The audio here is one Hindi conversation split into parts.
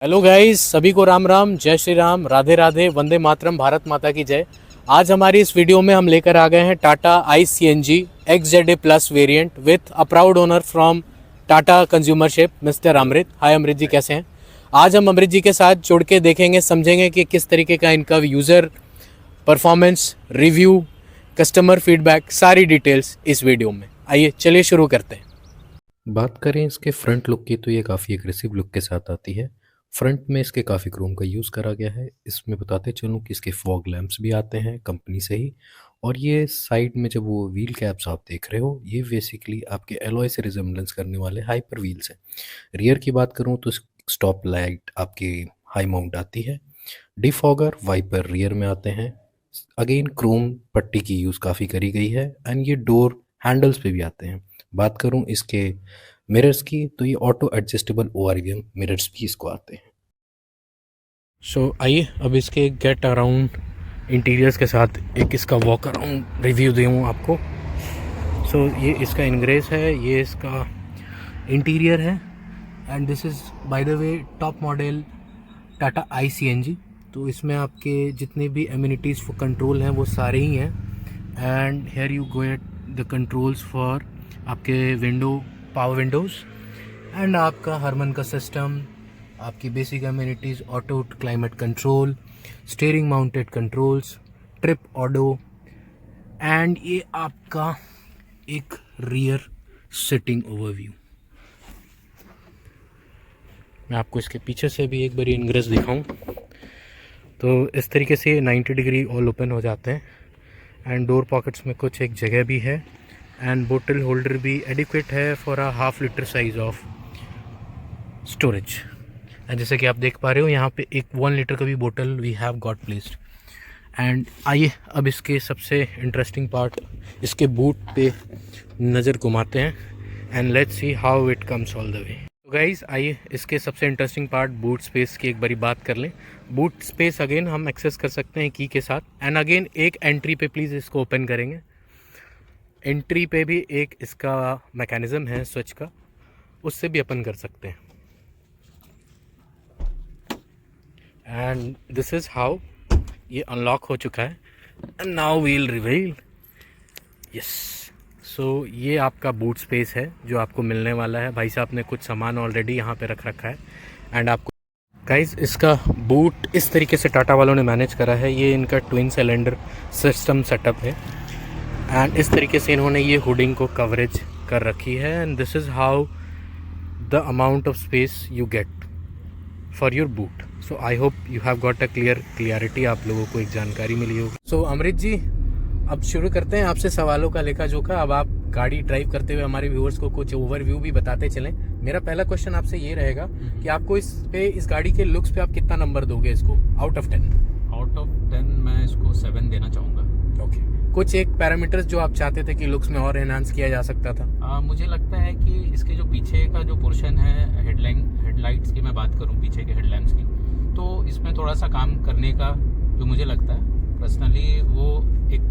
हेलो गाइस, सभी को राम राम, जय श्री राम, राधे राधे, वंदे मातरम, भारत माता की जय। आज हमारी इस वीडियो में हम लेकर आ गए हैं Tata ICNG XZA plus variant with a proud owner from Tata consumership, mister Amrit. Hi Amrit ji, कैसे हैं? आज हम अमृत जी के साथ जुड़ के देखेंगे, समझेंगे कि किस तरीके का इनका user performance, review, customer feedback, सारी डिटेल्स इस वीडियो में। आइए चलिए शुरू करते हैं। बात करें इसके फ्रंट लुक की तो ये काफ़ी एग्रेसिव लुक के साथ आती है। फ्रंट में इसके काफ़ी क्रोम का यूज़ करा गया है। इसमें बताते चलूँ कि इसके फॉग लैंप्स भी आते हैं कंपनी से ही। और ये साइड में जब वो व्हील कैप्स आप देख रहे हो, ये बेसिकली आपके एलॉय से रिजेम्बलेंस करने वाले हाइपर व्हील्स हैं। रियर की बात करूँ तो स्टॉप लाइट आपकी हाई माउंट आती है। डिफॉगर वाइपर रियर में आते हैं। अगेन क्रोम पट्टी की यूज़ काफ़ी करी गई है एंड ये डोर हैंडल्स पे भी आते हैं। बात करूं इसके मिरर्स की तो ये ऑटो एडजस्टेबल ORVM मिरर्स भी इसको आते हैं। आइए अब इसके गेट अराउंड इंटीरियर्स के साथ एक इसका वॉक अराउंड रिव्यू दूँ आपको। ये इसका इनग्रेस है, ये इसका इंटीरियर है and this is by the way top model Tata ICNG। तो इसमें आपके जितने भी एम्यूनिटीज़ फॉर कंट्रोल हैं वो सारे ही हैं। And here you get the controls for आपके विंडो, पावर विंडोज़ एंड आपका हरमन का सिस्टम, आपकी basic amenities, auto climate control, steering mounted controls, trip odo and ये आपका एक रियर सिटिंग ओवरव्यू। मैं आपको इसके पीछे से भी एक बार इनग्रेस दिखाऊं तो इस तरीके से 90 डिग्री ऑल ओपन हो जाते हैं एंड डोर पॉकेट्स में कुछ एक जगह भी है एंड बोतल होल्डर भी एडिक्वेट है for a half litre size of storage. And जैसे कि आप देख पा रहे हो, यहाँ पे एक 1 लीटर का भी बोतल we have got placed. And आइए अब इसके सबसे इंटरेस्टिंग पार्ट, इसके बूट पे नज़र घुमाते हैं and let's see how it comes all the way. तो गाइज़ आइए इसके सबसे इंटरेस्टिंग पार्ट बूट स्पेस की एक बारी बात कर लें। बूट स्पेस अगेन हम एक्सेस कर सकते हैं की के साथ एंड अगेन एक एंट्री पे प्लीज़ इसको ओपन करेंगे। एंट्री पे भी एक इसका मैकेनिज़्म है स्विच का, उससे भी ओपन कर सकते हैं। एंड दिस इज़ हाउ ये अनलॉक हो चुका है and now we'll reveal. Yes, ये आपका बूट स्पेस है जो आपको मिलने वाला है। भाई साहब ने कुछ सामान ऑलरेडी यहाँ पे रख रखा है एंड आपको गाइस इसका बूट इस तरीके से टाटा वालों ने मैनेज करा है। ये इनका ट्विन सिलेंडर सिस्टम सेटअप है एंड इस तरीके से इन्होंने ये हुडिंग को कवरेज कर रखी है and this is how the amount of space you get for your boot. I hope you have got a clarity, आप लोगों को एक जानकारी मिली होगी। अमृत जी, अब शुरू करते हैं आपसे सवालों का लेखा जोखा। अब आप गाड़ी ड्राइव करते हुए हमारे व्यूअर्स को कुछ ओवरव्यू भी बताते चलें। मेरा पहला क्वेश्चन आपसे ये रहेगा कि आपको इस गाड़ी के लुक्स पे आप कितना नंबर दोगे इसको आउट ऑफ 10? आउट ऑफ 10 मैं इसको 7 देना चाहूँगा। ओके, कुछ एक पैरामीटर्स जो आप चाहते थे कि लुक्स में और एनहांस किया जा सकता था? मुझे लगता है कि इसके जो पीछे का जो पोर्शन है, हेडलाइट्स की मैं बात करूँ, पीछे के हेडलैम्प्स की, तो इसमें थोड़ा सा काम करने का जो मुझे लगता है पर्सनली वो एक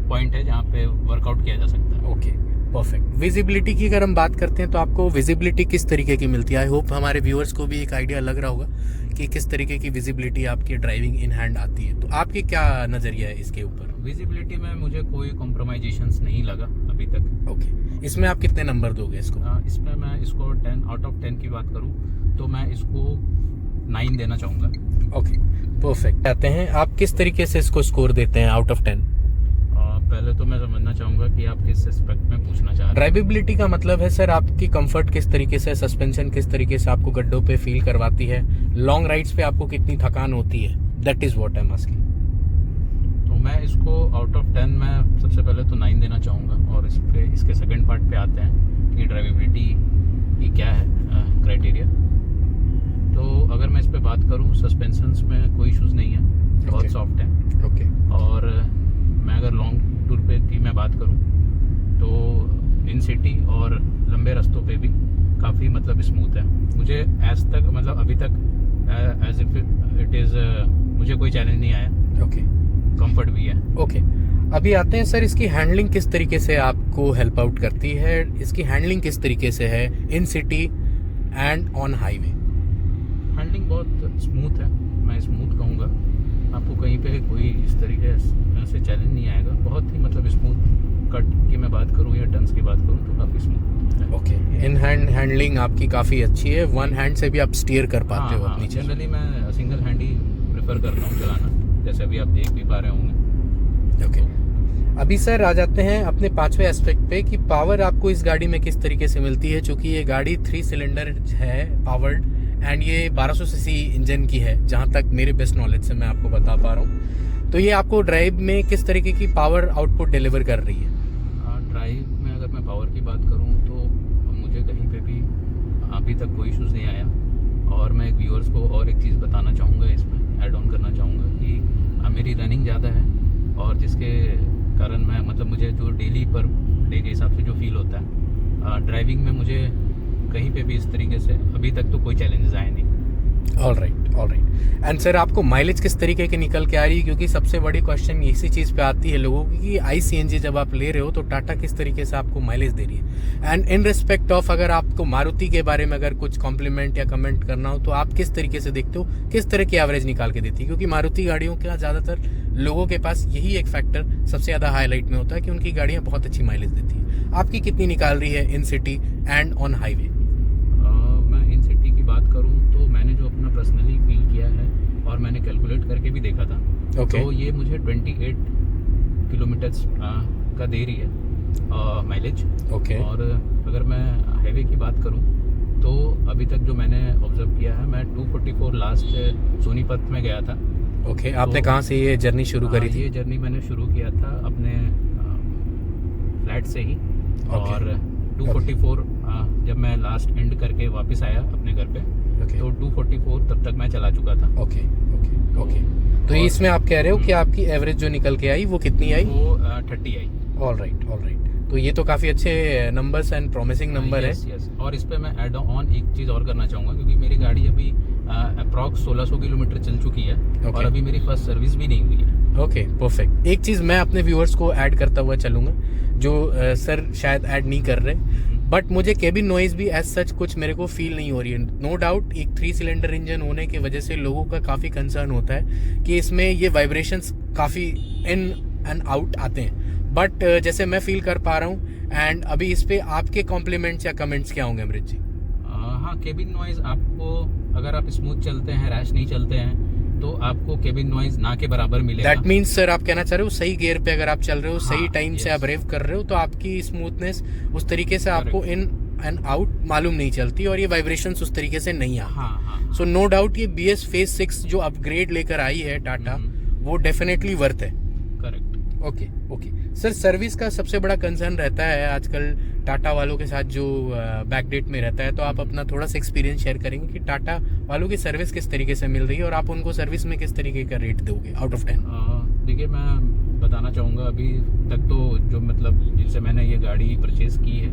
पॉइंट है जहाँ पे वर्कआउट किया जा सकता है। Okay, perfect. विजिबिलिटी की अगर हम बात करते हैं तो आपको विजिबिलिटी किस तरीके की मिलती है? आई होप हमारे व्यूअर्स को भी एक आइडिया लग रहा होगा कि किस तरीके की विजिबिलिटी आपकी ड्राइविंग इन हैंड आती है। तो आपकी क्या नज़रिया है इसके ऊपर? विजिबिलिटी में मुझे कोई कॉम्प्रोमाइजेशंस नहीं लगा अभी तक। ओके, इसमें आप कितने नंबर दोगे इसको? इसमें मैं इसको 10 आउट ऑफ 10 की बात करूँ तो मैं इसको 9 देना चाहूँगा। Okay, perfect. आते हैं आप किस तरीके से इसको स्कोर देते हैं आउट ऑफ 10? पहले तो मैं समझना चाहूँगा कि आप किस एस्पेक्ट में पूछना चाह रहे हैं। ड्राइवेबिलिटी का मतलब है सर आपकी कंफर्ट किस तरीके से, सस्पेंशन किस तरीके से आपको गड्ढों पे फील करवाती है, लॉन्ग राइड्स पे आपको कितनी थकान होती है, that is what I am asking. तो मैं इसको आउट ऑफ 10 में सबसे पहले तो 9 देना चाहूँगा और इसके सेकंड पार्ट पे आते हैं कि ड्राइवेबिलिटी की क्या है क्राइटेरिया। तो अगर मैं इस पर बात करूँ, सस्पेंशंस में कोई इशूज़ नहीं है, बहुत सॉफ्ट है। ओके, और मैं अगर लॉन्ग टूर पे की मैं बात करूं तो इन सिटी और लंबे रास्तों पे भी काफ़ी मतलब स्मूथ है। मुझे एज तक मतलब अभी तक एज इफ इट इज़ मुझे कोई चैलेंज नहीं आया। ओके, कंफर्ट भी है। ओके, अभी आते हैं सर इसकी हैंडलिंग किस तरीके से आपको हेल्प आउट करती है? इसकी हैंडलिंग किस तरीके से है इन city and on highway? Handling बहुत स्मूथ है, मैं स्मूथ कहूँगा। आपको कहीं पे कोई इस तरीके से चैलेंज नहीं आएगा। बहुत ही मतलब स्मूथ कट की मैं बात करूँ या टर्न्स की बात करूँ तो काफ़ी स्मूथ है। ओके, इन हैंड हैंडलिंग आपकी काफ़ी अच्छी है, वन हैंड से भी आप स्टीयर कर पाते हो अपनी चीज़। जनरली मैं सिंगल हैंड ही प्रेफर करता हूँ चलाना, जैसे अभी आप देख भी पा रहे होंगे। ओके, अभी सर आ जाते हैं अपने पांचवें एस्पेक्ट पे कि पावर आपको इस गाड़ी में किस तरीके से मिलती है। चूँकि ये गाड़ी 3 सिलेंडर है पावर्ड, एंड ये 1200 सीसी इंजन की है जहाँ तक मेरे बेस्ट नॉलेज से मैं आपको बता पा रहा हूँ। तो ये आपको ड्राइव में किस तरीके की पावर आउटपुट डिलीवर कर रही है? ड्राइव में अगर मैं पावर की बात करूँ तो मुझे कहीं पे भी अभी तक कोई इशूज़ नहीं आया। और मैं व्यूअर्स को और एक चीज़ बताना चाहूँगा, इसमें ऐड ऑन करना चाहूँगा कि मेरी रनिंग ज़्यादा है और जिसके कारण मैं मतलब मुझे जो डेली पर डे के हिसाब से जो फील होता है ड्राइविंग में, मुझे कहीं पे भी इस तरीके से अभी तक तो कोई चैलेंजेस आए नहीं। All right. एंड सर आपको माइलेज किस तरीके की निकल के आ रही है? क्योंकि सबसे बड़ी क्वेश्चन इसी चीज़ पे आती है लोगों की कि ICNG जब आप ले रहे हो तो टाटा किस तरीके से आपको माइलेज दे रही है। एंड इन रिस्पेक्ट ऑफ अगर आपको मारुति के बारे में अगर कुछ कॉम्प्लीमेंट या कमेंट करना हो तो आप किस तरीके से देखते हो, किस तरह की एवरेज निकाल के देती है? क्योंकि मारुति गाड़ियों का ज़्यादातर लोगों के पास यही एक फैक्टर सबसे ज़्यादा हाईलाइट में होता है कि उनकी गाड़ियाँ बहुत अच्छी माइलेज देती है। आपकी कितनी निकाल रही है इन सिटी एंड ऑन हाईवे? मैं इन सिटी की बात करूं तो मैंने जो अपना पर्सनली फील किया है और मैंने कैलकुलेट करके भी देखा था, तो ये मुझे 28 किलोमीटर्स का दे रही है माइलेज। और अगर मैं हाईवे की बात करूं तो अभी तक जो मैंने ऑब्जर्व किया है, मैं 244 लास्ट सोनीपत में गया था। आपने कहाँ से ये जर्नी शुरू करी थी? ये जर्नी मैंने शुरू किया था अपने फ्लैट से ही। और 244 जब मैं लास्ट एंड करके वापस आया अपने घर पे, तो 244 तब तक मैं चला चुका था। ओके। तो इसमें आप कह रहे हो कि आपकी एवरेज जो निकल के आई वो कितनी आई? वो 30 आई। All right. तो ये तो काफ़ी अच्छे नंबर्स एंड प्रॉमिसिंग नंबर है। यस। और इस पे मैं ऐड ऑन एक चीज़ और करना चाहूँगा, क्योंकि मेरी गाड़ी अभी अप्रॉक्स 1600 किलोमीटर चल चुकी है और अभी मेरी फर्स्ट सर्विस भी नहीं हुई है। Okay, perfect. एक चीज़ मैं अपने व्यूअर्स को ऐड करता हुआ चलूँगा जो सर शायद ऐड नहीं कर रहे, बट मुझे केबिन नॉइज़ भी एज सच कुछ मेरे को फील नहीं हो रही है। नो डाउट एक 3 सिलेंडर इंजन होने की वजह से लोगों का काफ़ी कंसर्न होता है कि इसमें ये वाइब्रेशंस काफ़ी इन एंड आउट आते हैं, बट जैसे मैं फील कर पा रहा हूँ। एंड अभी इस पे आपके कॉम्प्लीमेंट्स या कमेंट्स क्या होंगे अमृत जी? हाँ, केबिन नॉइज़ आपको, अगर आप स्मूथ चलते हैं, रैश नहीं चलते हैं, तो आपको केबिन नॉइज़ ना के बराबर मिलेगा। दैट मीन्स सर आप कहना चाह रहे हो सही गियर पे अगर आप चल रहे हो, सही टाइम से आप रेव कर रहे हो, तो आपकी स्मूथनेस उस तरीके से आपको इन एंड आउट मालूम नहीं चलती और ये वाइब्रेशंस उस तरीके से नहीं आती। सो नो डाउट ये BS Phase 6 जो अपग्रेड लेकर आई है टाटा, वो डेफिनेटली वर्थ है। करेक्ट। ओके सर, सर्विस का सबसे बड़ा कंसर्न रहता है आजकल टाटा वालों के साथ जो बैकडेट में रहता है, तो आप अपना थोड़ा सा एक्सपीरियंस शेयर करेंगे कि टाटा वालों की सर्विस किस तरीके से मिल रही है और आप उनको सर्विस में किस तरीके का रेट दोगे आउट ऑफ 10? देखिए, मैं बताना चाहूँगा अभी तक तो जो मतलब जिनसे मैंने ये गाड़ी परचेज़ की है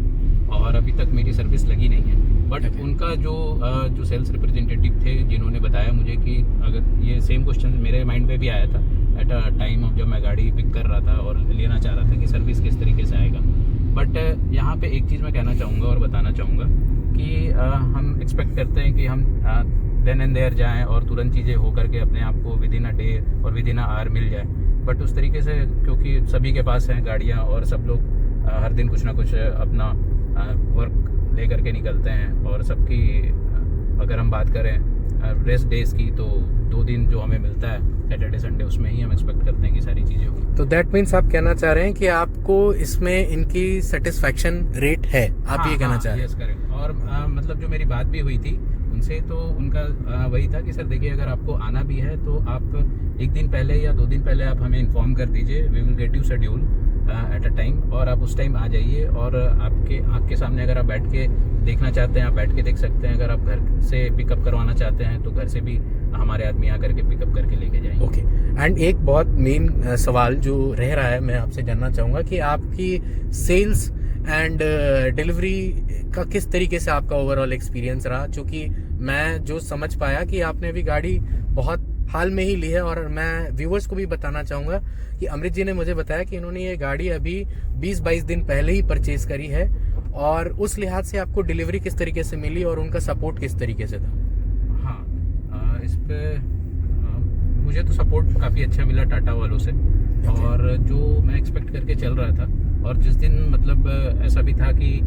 और अभी तक मेरी सर्विस लगी नहीं है, बट उनका जो सेल्स रिप्रेजेंटेटिव थे जिन्होंने बताया मुझे कि अगर ये सेम क्वेश्चन मेरे माइंड में भी आया था एट अ टाइम ऑफ जब मैं गाड़ी पिक कर रहा था और लेना चाह रहा था कि सर्विस किस तरीके से आएगा। बट यहाँ पे एक चीज़ मैं कहना चाहूँगा और बताना चाहूँगा कि हम एक्सपेक्ट करते हैं कि हम देन एंड देयर जाएं और तुरंत चीज़ें हो करके अपने आप को विद इन अ डे और विद इन अ आवर मिल जाए, बट उस तरीके से क्योंकि सभी के पास हैं गाड़ियाँ और सब लोग हर दिन कुछ ना कुछ अपना वर्क ले करके निकलते हैं, और सबकी अगर हम बात करें रेस्ट डेज की तो 2 दिन जो हमें मिलता है सैटरडे संडे, उसमें ही हम एक्सपेक्ट करते हैं कि सारी चीज़ें हों। तो दैट मीन्स आप कहना चाह रहे हैं कि आपको इसमें इनकी सेटिस्फैक्शन रेट है, आप ये कहना चाह रहे हैं? Yes, correct. और मतलब जो मेरी बात भी हुई थी उनसे, तो उनका वही था कि सर देखिए, अगर आपको आना भी है तो आप 1 दिन पहले या 2 दिन पहले आप हमें इन्फॉर्म कर दीजिए, we will get you schedule at a time, और आप उस टाइम आ जाइए और आपके आँख के सामने अगर आप बैठ के देखना चाहते हैं आप बैठ के देख सकते हैं, अगर आप घर से पिकअप करवाना चाहते हैं तो घर से भी हमारे आदमी आकर के पिकअप करके लेके जाएंगे। ओके। एंड एक बहुत मेन सवाल जो रह रहा है, मैं आपसे जानना चाहूँगा कि आपकी सेल्स एंड डिलीवरी का किस तरीके से आपका ओवरऑल एक्सपीरियंस रहा, क्योंकि मैं जो समझ पाया कि आपने अभी गाड़ी बहुत हाल में ही ली है, और मैं व्यूवर्स को भी बताना चाहूँगा कि अमृत जी ने मुझे बताया कि इन्होंने ये गाड़ी अभी 20-22 दिन पहले ही परचेज करी है, और उस लिहाज से आपको डिलीवरी किस तरीके से मिली और उनका सपोर्ट किस तरीके से था? हाँ, मुझे तो सपोर्ट काफ़ी अच्छा मिला टाटा वालों से, और जो मैं एक्सपेक्ट करके चल रहा था। और जिस दिन मतलब ऐसा भी था कि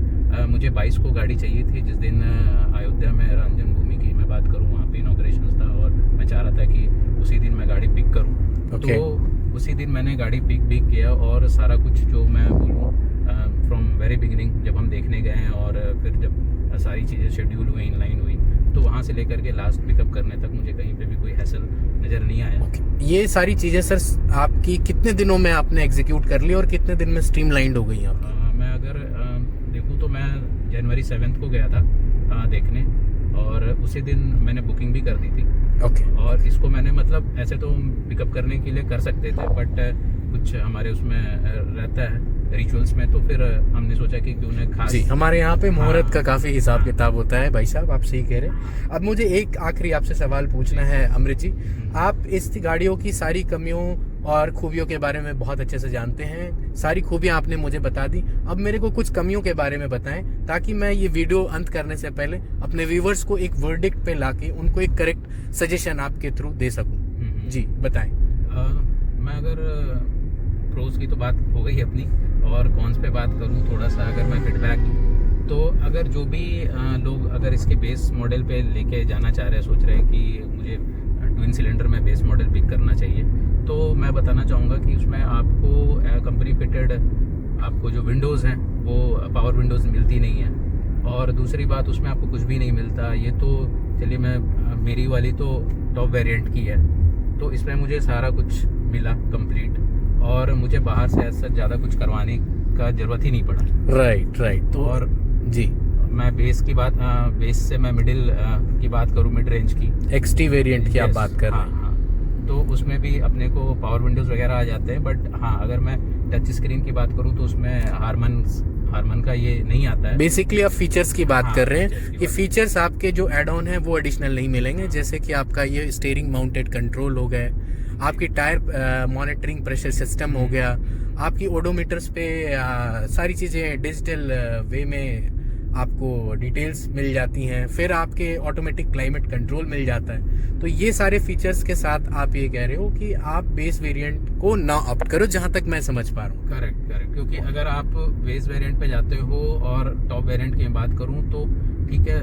मुझे 22 को गाड़ी चाहिए थी, जिस दिन अयोध्या में राम जन्मभूमि की मैं बात करूं, वहाँ पे इनॉग्रेशन था और मैं चाह रहा था कि उसी दिन मैं गाड़ी पिक करूं। तो उसी दिन मैंने गाड़ी पिक भी किया, और सारा कुछ जो मैं बोलूँ फ्रॉम वेरी बिगिनिंग, जब हम देखने गए और फिर जब सारी चीज़ें शेड्यूल हुई, इनलाइन हुई, तो वहाँ से लेकर के लास्ट पिकअप करने तक मुझे कहीं पे भी कोई हैसल नज़र नहीं आया। ये सारी चीज़ें सर आपकी कितने दिनों में आपने एग्जीक्यूट कर ली और कितने दिन में स्ट्रीमलाइंड हो गई आप? मैं अगर देखूँ तो मैं जनवरी 7 को गया था देखने, और उसी दिन मैंने बुकिंग भी कर दी थी। ओके। और इसको मैंने मतलब ऐसे तो पिकअप करने के लिए कर सकते थे, बट कुछ हमारे उसमें रहता है रिचुअल्स में, तो फिर हमने सोचा कि क्यों न खास। जी, हमारे यहाँ पे मुहूर्त हाँ। का काफ़ी हिसाब किताब होता है भाई साहब, आप सही कह रहे हैं। अब मुझे एक आखिरी आपसे सवाल पूछना है अमृत जी, आप इस गाड़ियों की सारी कमियों और खूबियों के बारे में बहुत अच्छे से जानते हैं, सारी खूबियाँ आपने मुझे बता दी। अब मेरे को कुछ कमियों के बारे में बताएं, ताकि मैं ये वीडियो अंत करने से पहले अपने व्यूवर्स को एक वर्डिक्ट पे लाके उनको एक करेक्ट सजेशन आपके थ्रू दे सकूं। जी बताएं। मैं अगर प्रोज की तो बात हो गई अपनी, और कॉन्स पे बात करूं थोड़ा सा, अगर मैं फीडबैक दूं तो अगर जो भी लोग अगर इसके बेस मॉडल पे लेके जाना चाह रहे हैं, सोच रहे हैं कि मुझे ट्विन सिलेंडर में बेस मॉडल पिक करना चाहिए, तो मैं बताना चाहूँगा कि उसमें आपको कंपनी फिटेड आपको जो विंडोज़ हैं वो पावर विंडोज़ मिलती नहीं है, और दूसरी बात उसमें आपको कुछ भी नहीं मिलता। ये तो चलिए, मैं मेरी वाली तो टॉप वेरिएंट की है, तो इसमें मुझे सारा कुछ मिला कंप्लीट, और मुझे बाहर से ऐसा ज़्यादा कुछ करवाने का ज़रूरत ही नहीं पड़ा। राइट। तो और जी, मैं बेस की बात, बेस से मैं मिडिल की बात करूँ, मिड रेंज की एक्सटी वेरिएंट की आप Yes, बात कर रहे हैं। हाँ, तो उसमें भी अपने को पावर विंडोज़ वगैरह आ जाते हैं, बट हाँ अगर मैं टच स्क्रीन की बात करूँ तो उसमें हारमन का ये नहीं आता है। बेसिकली आप फीचर्स की बात हाँ, कर रहे फीचर्स हैं की कि बात। फीचर्स आपके जो एड ऑन है वो एडिशनल नहीं मिलेंगे, जैसे कि आपका ये स्टीयरिंग माउंटेड कंट्रोल हो गए, आपकी टायर मॉनिटरिंग प्रेशर सिस्टम हो गया, आपकी ओडोमीटर्स पे सारी चीज़ें डिजिटल वे में आपको डिटेल्स मिल जाती हैं, फिर आपके ऑटोमेटिक क्लाइमेट कंट्रोल मिल जाता है। तो ये सारे फीचर्स के साथ आप ये कह रहे हो कि आप बेस वेरिएंट को ना ऑप्ट करो, जहाँ तक मैं समझ पा रहा हूँ। करेक्ट, क्योंकि अगर आप बेस वेरिएंट पे जाते हो और टॉप वेरिएंट की बात करूँ तो ठीक है,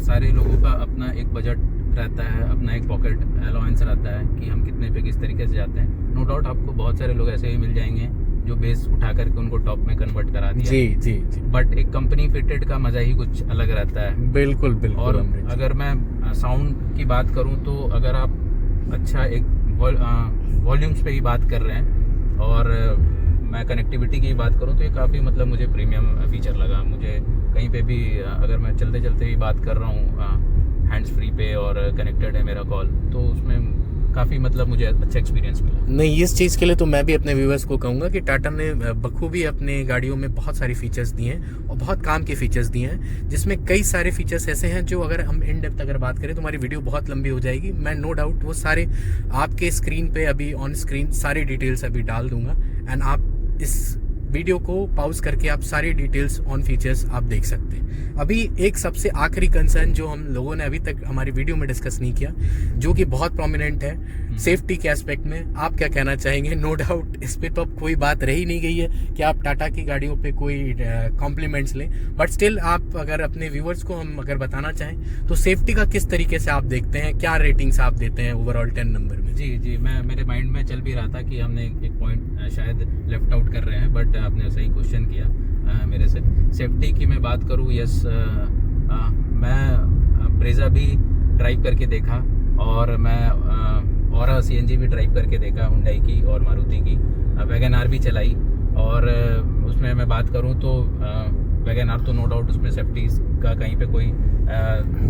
सारे लोगों का अपना एक बजट रहता है, अपना एक पॉकेट अलाउंस रहता है कि हम कितने पे किस तरीके से जाते हैं। नो डाउट आपको बहुत सारे लोग ऐसे ही मिल जाएंगे जो बेस उठा करके उनको टॉप में कन्वर्ट करा दिया। जी। बट एक कंपनी फिटेड का मज़ा ही कुछ अलग रहता है। बिल्कुल। और अगर मैं साउंड की बात करूं तो अगर आप अच्छा एक वॉल्यूम्स पे ही बात कर रहे हैं, और मैं कनेक्टिविटी की बात करूं तो ये काफ़ी मतलब मुझे प्रीमियम फीचर लगा। मुझे कहीं पे भी अगर मैं चलते चलते ही बात कर रहा हूं हैंड्स फ्री पे और कनेक्टेड है मेरा कॉल, तो उसमें काफ़ी मतलब मुझे अच्छा एक्सपीरियंस मिला। नहीं, इस चीज़ के लिए तो मैं भी अपने व्यूवर्स को कहूँगा कि टाटा ने बखूबी अपने गाड़ियों में बहुत सारी फीचर्स दिए हैं और बहुत काम के फीचर्स दिए हैं, जिसमें कई सारे फीचर्स ऐसे हैं जो अगर हम इन डेप्थ अगर बात करें तो हमारी वीडियो बहुत लंबी हो जाएगी। मैं नो डाउट वो सारे आपके स्क्रीन पे अभी ऑन स्क्रीन सारी डिटेल्स अभी डाल दूंगा, एंड आप इस वीडियो को पॉज करके आप सारी डिटेल्स ऑन फीचर्स आप देख सकते हैं। अभी एक सबसे आखिरी कंसर्न जो हम लोगों ने अभी तक हमारी वीडियो में डिस्कस नहीं किया, जो कि बहुत प्रोमिनेंट है, सेफ्टी के एस्पेक्ट में आप क्या कहना चाहेंगे? नो डाउट इस पे तो कोई बात रही नहीं गई है कि आप टाटा की गाड़ियों पे कोई कॉम्प्लीमेंट्स लें, बट स्टिल आप अगर अपने व्यूवर्स को हम अगर बताना चाहें तो सेफ्टी का किस तरीके से आप देखते हैं, क्या रेटिंग्स आप देते हैं ओवरऑल 10 नंबर में? जी, मैं मेरे माइंड में चल भी रहा था कि हमने एक पॉइंट शायद लेफ्ट आउट कर रहे हैं, बट आपने सही क्वेश्चन किया मेरे से। सेफ्टी की मैं बात करूँ, यस, मैं ब्रेजा भी ड्राइव करके देखा, और मैं और सीएनजी भी ड्राइव करके देखा, हुंडई की और मारुति की, वैगन आर भी चलाई, और उसमें मैं बात करूँ तो वैगन आर तो नो डाउट उसमें सेफ्टी का कहीं पे कोई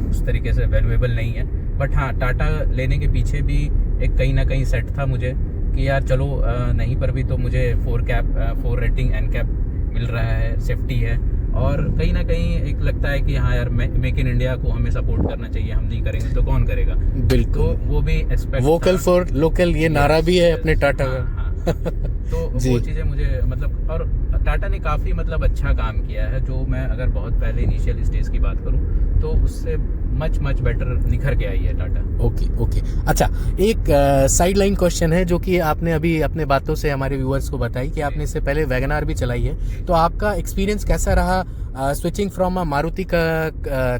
उस तरीके से वैल्यूएबल नहीं है, बट हाँ टाटा लेने के पीछे भी एक कहीं ना कहीं सेट था मुझे कि यार चलो नहीं पर भी तो मुझे 4 रेटिंग एनकैप मिल रहा है, सेफ्टी है, और कहीं ना कहीं एक लगता है कि हाँ यार मेक इन इंडिया को हमें सपोर्ट करना चाहिए, हम नहीं करेंगे तो कौन करेगा। बिल्कुल, तो वो भी एक्सपेक्ट, वोकल फॉर लोकल ये नारा भी है अपने टाटा का। हाँ। तो वो चीज़ें मुझे मतलब, और टाटा ने काफ़ी मतलब अच्छा काम किया है, जो मैं अगर बहुत पहले इनिशियल स्टेज की बात करूँ तो उससे मच बेटर निखर के आई है टाटा। Okay okay. अच्छा, एक साइड लाइन क्वेश्चन है जो कि आपने अभी अपने बातों से हमारे व्यूअर्स को बताई कि आपने इससे पहले वैगनार भी चलाई है, तो आपका एक्सपीरियंस कैसा रहा स्विचिंग फ्रॉम मारुति का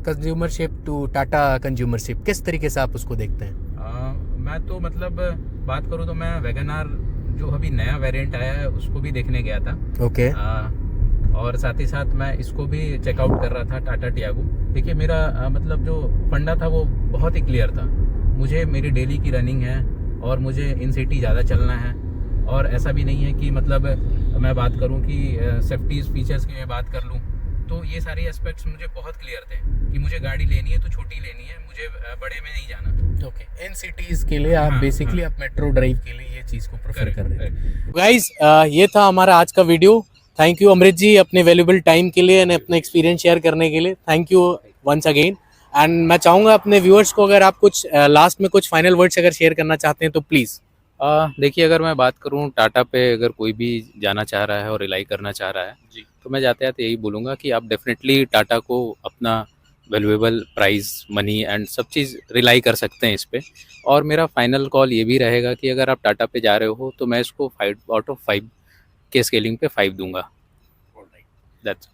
कंज्यूमरशिप टू टाटा कंज्यूमरशिप? किस तरीके से आप उसको देखते हैं? मैं तो मतलब बात करूँ तो मैं वैगनार जो अभी नया वेरिएंट आया है उसको भी देखने गया था। ओके। और साथ ही साथ मैं इसको भी चेकआउट कर रहा था, टाटा टियागो। देखिए मेरा मतलब जो फंडा था वो बहुत ही क्लियर था। मुझे मेरी डेली की रनिंग है और मुझे इन सिटी ज़्यादा चलना है, और ऐसा भी नहीं है कि मतलब मैं बात करूं कि सेफ्टी फीचर्स की मैं बात कर लूं, तो ये सारे एस्पेक्ट्स मुझे बहुत क्लियर थे कि मुझे गाड़ी लेनी है तो छोटी लेनी है, मुझे बड़े में नहीं जाना। ओके, इन सिटीज़ के लिए आप हाँ, बेसिकली हाँ। आप मेट्रो ड्राइव के लिए ये चीज़ को प्रेफर Correct, कर रहे हैं। correct. गाइस, ये था हमारा आज का वीडियो। थैंक यू अमृत जी अपने वैल्यूएबल टाइम के लिए, अपना एक्सपीरियंस शेयर करने के लिए। Thank you once again. And मैं चाहूँगा अपने व्यूअर्स को, अगर आप कुछ लास्ट में कुछ फाइनल वर्ड्स अगर शेयर करना चाहते हैं तो प्लीज़। देखिए अगर मैं बात करूं टाटा पे, अगर कोई भी जाना चाह रहा है और रिलाई करना चाह रहा है जी। तो मैं जाते जाते यही बोलूँगा कि आप डेफिनेटली टाटा को अपना वैल्यूएबल प्राइस, मनी एंड सब चीज़ रिलाई कर सकते हैं इस पे। और मेरा फाइनल कॉल ये भी रहेगा कि अगर आप टाटा पे जा रहे हो तो मैं इसको 5/5 के स्केलिंग पे 5 दूंगा। That's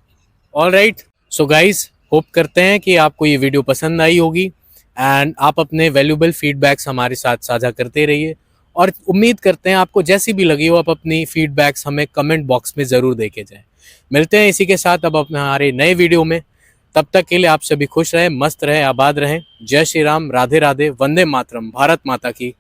all right, so guys, hope करते हैं कि आपको ये वीडियो पसंद आई होगी एंड आप अपने वैल्यूएबल फीडबैक्स हमारे साथ साझा करते रहिए, और उम्मीद करते हैं आपको जैसी भी लगी हो आप अपनी फीडबैक्स हमें कमेंट बॉक्स में ज़रूर देके जाएं। मिलते हैं इसी के साथ अब अपने हमारे नए वीडियो में। तब तक के लिए आप सभी खुश रहें, मस्त रहें, आबाद रहें। जय श्री राम, राधे राधे, वंदे मातरम, भारत माता की